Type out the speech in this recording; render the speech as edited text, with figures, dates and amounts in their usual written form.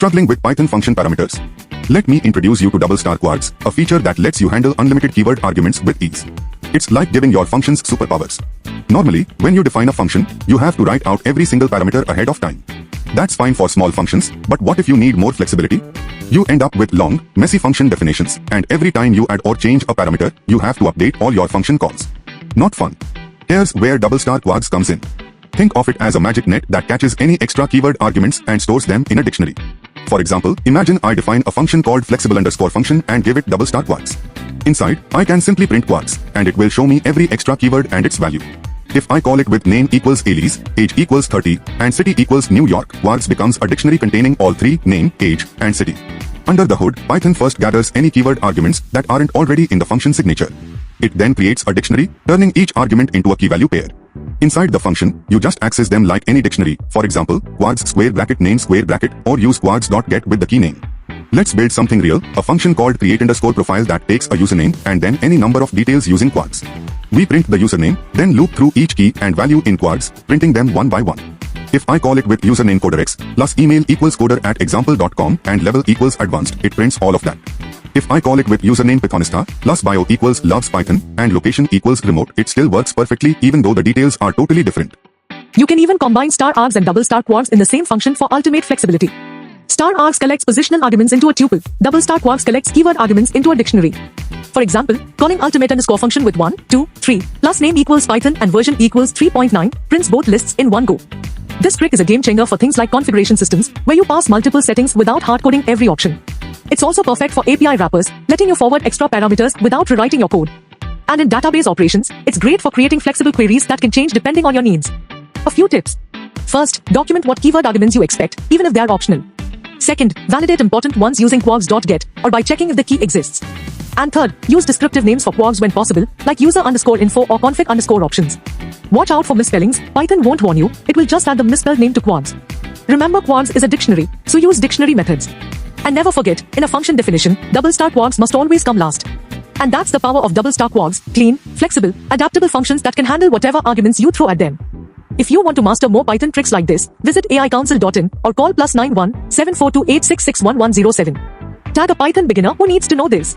Struggling with Python function parameters? Let me introduce you to double star quarks, a feature that lets you handle unlimited keyword arguments with ease. It's like giving your functions superpowers. Normally, when you define a function, you have to write out every single parameter ahead of time. That's fine for small functions, but what if you need more flexibility? You end up with long, messy function definitions, and every time you add or change a parameter, you have to update all your function calls. Not fun. Here's where double star quarks comes in. Think of it as a magic net that catches any extra keyword arguments and stores them in a dictionary. For example, imagine I define a function called flexible_function and give it double star quarks. Inside, I can simply print quarks, and it will show me every extra keyword and its value. If I call it with name equals Elise, age equals 30, and city equals New York, quarks becomes a dictionary containing all three: name, age, and city. Under the hood, Python first gathers any keyword arguments that aren't already in the function signature. It then creates a dictionary, turning each argument into a key value pair. Inside the function, you just access them like any dictionary, for example, quarks square bracket name square bracket, or use quarks.get with the key name. Let's build something real, a function called create_profile that takes a username and then any number of details using quarks. We print the username, then loop through each key and value in quarks, printing them one by one. If I call it with username coderx, plus email equals coder@example.com and level equals advanced, it prints all of that. If I call it with username Pythonista, plus bio equals loves Python, and location equals remote, it still works perfectly even though the details are totally different. You can even combine star args and double star quarks in the same function for ultimate flexibility. Star args collects positional arguments into a tuple. Double star quarks collects keyword arguments into a dictionary. For example, calling ultimate__ function with 1, 2, 3, plus name equals Python and version equals 3.9 prints both lists in one go. This trick is a game changer for things like configuration systems, where you pass multiple settings without hard-coding every option. It's also perfect for API wrappers, letting you forward extra parameters without rewriting your code. And in database operations, it's great for creating flexible queries that can change depending on your needs. A few tips. First, document what keyword arguments you expect, even if they are optional. Second, validate important ones using quarks.get, or by checking if the key exists. And third, use descriptive names for quarks when possible, like user_info or config_ options. Watch out for misspellings, Python won't warn you, it will just add the misspelled name to quarks. Remember, quarks is a dictionary, so use dictionary methods. And never forget, in a function definition, double star quarks must always come last. And that's the power of double star quarks, clean, flexible, adaptable functions that can handle whatever arguments you throw at them. If you want to master more Python tricks like this, visit aicouncil.in or call +91 742 866 1107. Tag a Python beginner who needs to know this.